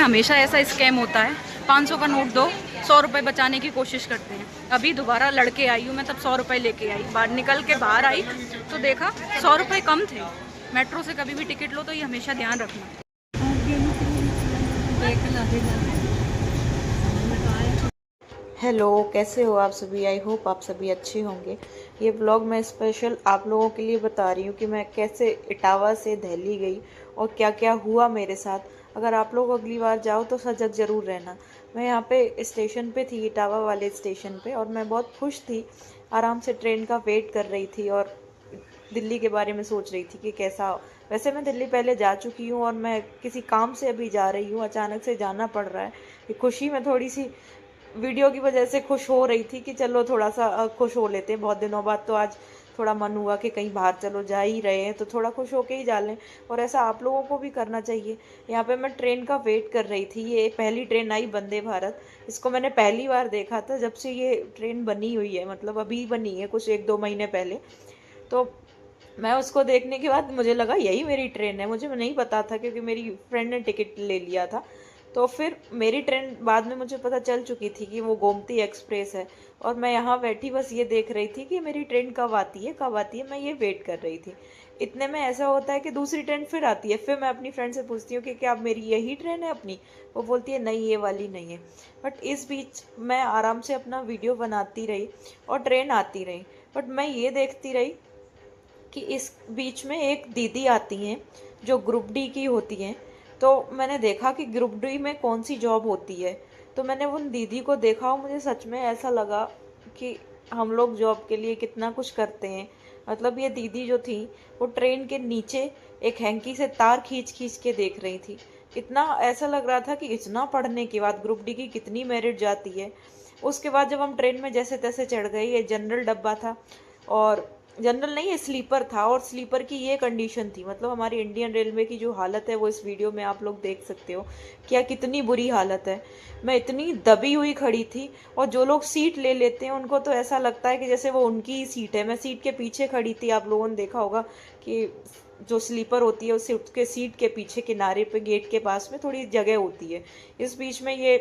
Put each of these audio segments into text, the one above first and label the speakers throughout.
Speaker 1: हमेशा ऐसा स्कैम होता है, 500 का नोट दो, 100 रुपये बचाने की कोशिश करते हैं। अभी दोबारा लड़के आई हूँ मैं, तब 100 रुपये लेके आई, बाहर निकल के बाहर आई तो देखा 100 रुपये कम थे। मेट्रो से कभी भी टिकट लो तो ये हमेशा ध्यान रखना।
Speaker 2: हेलो, कैसे हो आप सभी। आई होप आप सभी अच्छे होंगे। ये व्लॉग मैं स्पेशल आप लोगों के लिए बता रही हूँ कि मैं कैसे इटावा से दिल्ली गई और क्या क्या हुआ मेरे साथ। अगर आप लोग अगली बार जाओ तो सजग ज़रूर रहना। मैं यहाँ पे स्टेशन पे थी, इटावा वाले स्टेशन पे, और मैं बहुत खुश थी, आराम से ट्रेन का वेट कर रही थी और दिल्ली के बारे में सोच रही थी कि कैसा। वैसे मैं दिल्ली पहले जा चुकी हूँ और मैं किसी काम से अभी जा रही हूँ, अचानक से जाना पड़ रहा है। ये खुशी में थोड़ी सी वीडियो की वजह से खुश हो रही थी कि चलो थोड़ा सा खुश हो लेते हैं, बहुत दिनों बाद तो आज थोड़ा मन हुआ कि कहीं बाहर चलो, जा ही रहे हैं तो थोड़ा खुश होके ही जा लें। और ऐसा आप लोगों को भी करना चाहिए। यहाँ पे मैं ट्रेन का वेट कर रही थी, ये पहली ट्रेन आई वंदे भारत। इसको मैंने पहली बार देखा था जब से ये ट्रेन बनी हुई है, मतलब अभी बनी है कुछ 1-2 महीने पहले। तो मैं उसको देखने के बाद मुझे लगा यही मेरी ट्रेन है। मुझे नहीं पता था क्योंकि मेरी फ्रेंड ने टिकट ले लिया था। तो फिर मेरी ट्रेन बाद में मुझे पता चल चुकी थी कि वो गोमती एक्सप्रेस है। और मैं यहाँ बैठी बस ये देख रही थी कि मेरी ट्रेन कब आती है कब आती है, मैं ये वेट कर रही थी। इतने में ऐसा होता है कि दूसरी ट्रेन फिर आती है। फिर मैं अपनी फ्रेंड से पूछती हूँ कि क्या अब मेरी यही ट्रेन है अपनी। वो बोलती है नहीं, ये वाली नहीं है। बट इस बीच मैं आराम से अपना वीडियो बनाती रही और ट्रेन आती रही। बट मैं ये देखती रही कि इस बीच में एक दीदी आती हैं जो ग्रुप डी की होती हैं। तो मैंने देखा कि ग्रुप डी में कौन सी जॉब होती है। तो मैंने उन दीदी को देखा और मुझे सच में ऐसा लगा कि हम लोग जॉब के लिए कितना कुछ करते हैं। मतलब ये दीदी जो थी वो ट्रेन के नीचे एक हैंकी से तार खींच खींच के देख रही थी। इतना ऐसा लग रहा था कि इतना पढ़ने के बाद ग्रुप डी की कितनी मेरिट जाती है। उसके बाद जब हम ट्रेन में जैसे तैसे चढ़ गए, ये जनरल डब्बा था, और जनरल नहीं, ये स्लीपर था। और स्लीपर की ये कंडीशन थी, मतलब हमारी इंडियन रेलवे की जो हालत है वो इस वीडियो में आप लोग देख सकते हो क्या कितनी बुरी हालत है। मैं इतनी दबी हुई खड़ी थी, और जो लोग सीट ले लेते हैं उनको तो ऐसा लगता है कि जैसे वो उनकी ही सीट है। मैं सीट के पीछे खड़ी थी। आप लोगों ने देखा होगा कि जो स्लीपर होती है उसके सीट के पीछे किनारे पे गेट के पास में थोड़ी जगह होती है। इस बीच में ये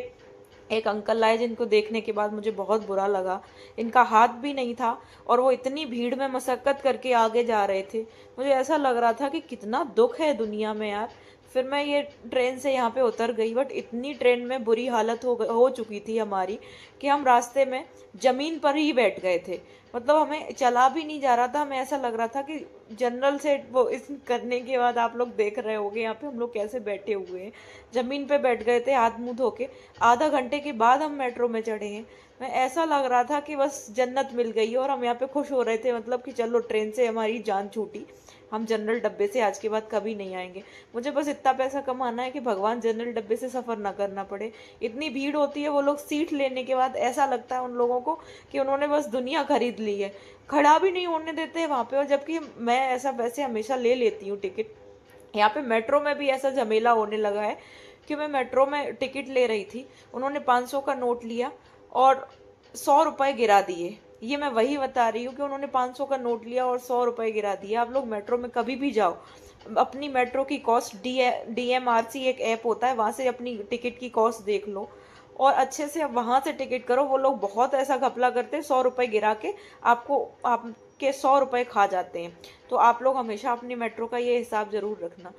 Speaker 2: एक अंकल आए जिनको देखने के बाद मुझे बहुत बुरा लगा। इनका हाथ भी नहीं था और वो इतनी भीड़ में मशक्कत करके आगे जा रहे थे। मुझे ऐसा लग रहा था कि कितना दुख है दुनिया में यार। फिर मैं ये ट्रेन से यहाँ पे उतर गई, बट इतनी ट्रेन में बुरी हालत हो चुकी थी हमारी कि हम रास्ते में ज़मीन पर ही बैठ गए थे। मतलब हमें चला भी नहीं जा रहा था। हमें ऐसा लग रहा था कि जनरल से वो इस करने के बाद आप लोग देख रहे होंगे यहाँ पे हम लोग कैसे बैठे हुए हैं, ज़मीन पे बैठ गए थे हाथ मुंह धो के। आधा घंटे के बाद हम मेट्रो में चढ़े हैं। मैं ऐसा लग रहा था कि बस जन्नत मिल गई और हम यहाँ पे खुश हो रहे थे, मतलब कि चलो ट्रेन से हमारी जान छूटी, हम जनरल डब्बे से आज के बाद कभी नहीं आएंगे। मुझे बस इतना पैसा कमाना है कि भगवान जनरल डब्बे से सफ़र ना करना पड़े। इतनी भीड़ होती है, वो लोग सीट लेने के बाद ऐसा लगता है उन लोगों को कि उन्होंने बस दुनिया खरीद ली है। खड़ा भी नहीं होने देते हैं वहाँ पे। और जबकि मैं ऐसा वैसे हमेशा ले लेती हूँ टिकट। यहाँ पे मेट्रो में भी ऐसा झमेला होने लगा है कि मैं मेट्रो में टिकट ले रही थी, उन्होंने 500 का नोट लिया और 100 रुपये गिरा दिए। ये मैं वही बता रही हूँ कि उन्होंने 500 का नोट लिया और 100 रुपये गिरा दिए। आप लोग मेट्रो में कभी भी जाओ, अपनी मेट्रो की कॉस्ट DMRC एक ऐप होता है, वहाँ से अपनी टिकट की कॉस्ट देख लो और अच्छे से वहाँ से टिकट करो। वो लोग बहुत ऐसा घपला करते हैं, 100 रुपये गिरा के आपके 100 रुपये खा जाते हैं। तो आप लोग हमेशा अपनी मेट्रो का ये हिसाब ज़रूर रखना।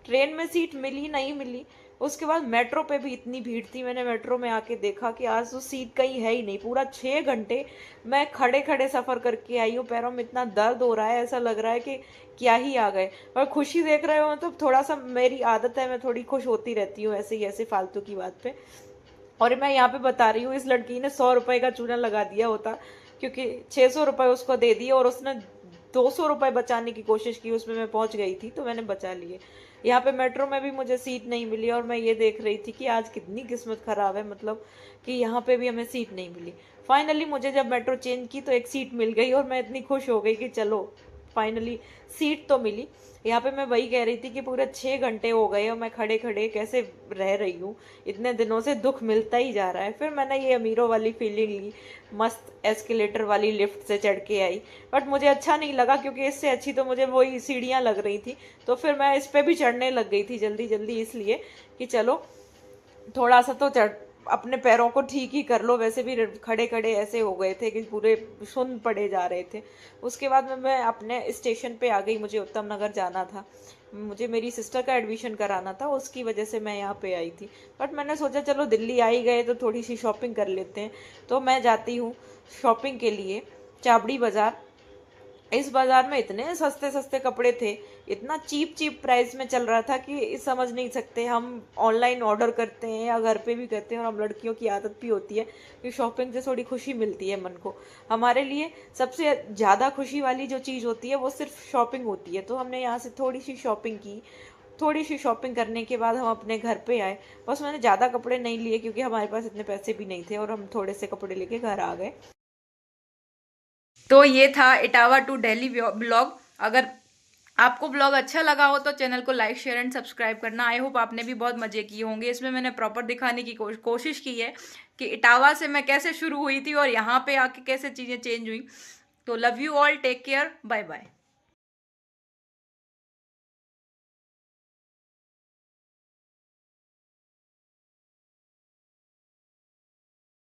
Speaker 2: ट्रेन में सीट मिली नहीं मिली, उसके बाद मेट्रो पे भी इतनी भीड़ थी। मैंने मेट्रो में आके देखा कि आज तो सीट कहीं है ही नहीं। पूरा 6 घंटे मैं खड़े खड़े सफ़र करके आई हूँ। पैरों में इतना दर्द हो रहा है, ऐसा लग रहा है कि क्या ही आ गए। और खुशी देख रहे हो तो थोड़ा सा मेरी आदत है, मैं थोड़ी खुश होती रहती हूँ ऐसे ही ऐसे फालतू की बात पे। और मैं यहाँ पे बता रही हूँ, इस लड़की ने 100 रुपये का चूना लगा दिया होता, क्योंकि 600 रुपये उसको दे दिए और उसने 200 रुपये बचाने की कोशिश की, उसमें मैं पहुंच गई थी तो मैंने बचा लिए। यहाँ पे मेट्रो में भी मुझे सीट नहीं मिली और मैं ये देख रही थी कि आज कितनी किस्मत खराब है, मतलब कि यहाँ पे भी हमें सीट नहीं मिली। फाइनली मुझे जब मेट्रो चेंज की तो एक सीट मिल गई और मैं इतनी खुश हो गई कि चलो फाइनली सीट तो मिली। यहाँ पे मैं वही कह रही थी कि पूरे 6 घंटे हो गए और मैं खड़े खड़े कैसे रह रही हूँ। इतने दिनों से दुख मिलता ही जा रहा है। फिर मैंने ये अमीरों वाली फीलिंग ली, मस्त एस्केलेटर वाली लिफ्ट से चढ़ के आई। बट मुझे अच्छा नहीं लगा क्योंकि इससे अच्छी तो मुझे वही सीढ़ियाँ लग रही थी। तो फिर मैं इस पर भी चढ़ने लग गई थी जल्दी जल्दी, इसलिए कि चलो थोड़ा सा तो अपने पैरों को ठीक ही कर लो, वैसे भी खड़े खड़े ऐसे हो गए थे कि पूरे सुन्न पड़े जा रहे थे। उसके बाद में मैं अपने स्टेशन पे आ गई, मुझे उत्तम नगर जाना था, मुझे मेरी सिस्टर का एडमिशन कराना था, उसकी वजह से मैं यहाँ पे आई थी। बट मैंने सोचा चलो दिल्ली आ ही गए तो थोड़ी सी शॉपिंग कर लेते हैं। तो मैं जाती हूँ शॉपिंग के लिए चाबड़ी बाज़ार। इस बाज़ार में इतने सस्ते सस्ते कपड़े थे, इतना चीप चीप प्राइस में चल रहा था कि समझ नहीं सकते। हम ऑनलाइन ऑर्डर करते हैं या घर पे भी करते हैं, और हम लड़कियों की आदत भी होती है कि शॉपिंग से थोड़ी खुशी मिलती है मन को। हमारे लिए सबसे ज़्यादा खुशी वाली जो चीज़ होती है वो सिर्फ शॉपिंग होती है। तो हमने यहाँ से थोड़ी सी शॉपिंग की, थोड़ी सी शॉपिंग करने के बाद हम अपने घर पे आए। बस मैंने ज़्यादा कपड़े नहीं लिए क्योंकि हमारे पास इतने पैसे भी नहीं थे, और हम थोड़े से कपड़े लेके घर आ गए।
Speaker 1: तो ये था इटावा टू दिल्ली ब्लॉग। अगर आपको ब्लॉग अच्छा लगा हो तो चैनल को लाइक शेयर एंड सब्सक्राइब करना। आई होप आपने भी बहुत मजे किए होंगे। इसमें मैंने प्रॉपर दिखाने की कोशिश की है कि इटावा से मैं कैसे शुरू हुई थी और यहाँ पे आके कैसे चीज़ें चेंज हुई। तो love you all, take care, bye bye.